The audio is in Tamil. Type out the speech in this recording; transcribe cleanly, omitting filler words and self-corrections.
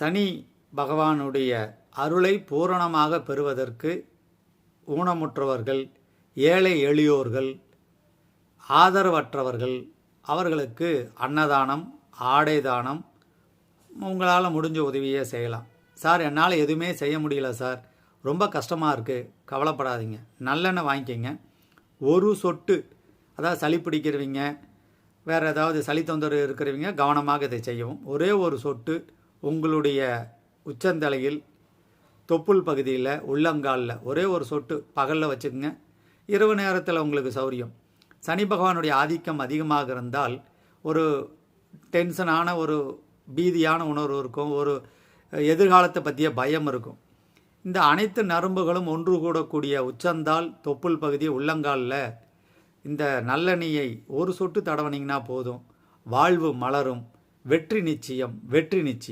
சனி பகவானுடைய அருளை பூரணமாக பெறுவதற்கு ஊனமுற்றவர்கள், ஏழை எளியோர்கள், ஆதரவற்றவர்கள் அவர்களுக்கு அன்னதானம், ஆடை தானம் உங்களால் முடிஞ்ச உதவியே செய்யலாம். சார் என்னால் எதுவுமே செய்ய முடியல சார், ரொம்ப கஷ்டமாக இருக்குது, கவலைப்படாதீங்க. நல்லெண்ணெய் வாங்கிக்கிங்க. ஒரு சொட்டு, அதாவது சளி பிடிக்கிறவங்க, வேறு ஏதாவது சளி தொந்தரவு இருக்கிறவங்க கவனமாக இதை செய்யவும். ஒரே ஒரு சொட்டு உங்களுடைய உச்சந்தலையில், தொப்புள் பகுதியில், உள்ளங்காலில் ஒரே ஒரு சொட்டு பகலில் வச்சுக்கோங்க. இரவு நேரத்தில் உங்களுக்கு சௌரியம். சனி பகவானுடைய ஆதிக்கம் அதிகமாக இருந்தால் ஒரு டென்ஷனான, ஒரு பீதியான உணர்வு இருக்கும், ஒரு எதிர்காலத்தை பற்றிய பயம் இருக்கும். இந்த அனைத்து நரம்புகளும் ஒன்று கூடக்கூடிய உச்சந்தால், தொப்புள் பகுதி, உள்ளங்காலில் இந்த நல்லெண்ணெயை ஒரு சொட்டு தடவனிங்கன்னா போதும், வாழ்வு மலரும். வெற்றி நிச்சயம், வெற்றி நிச்சயம்.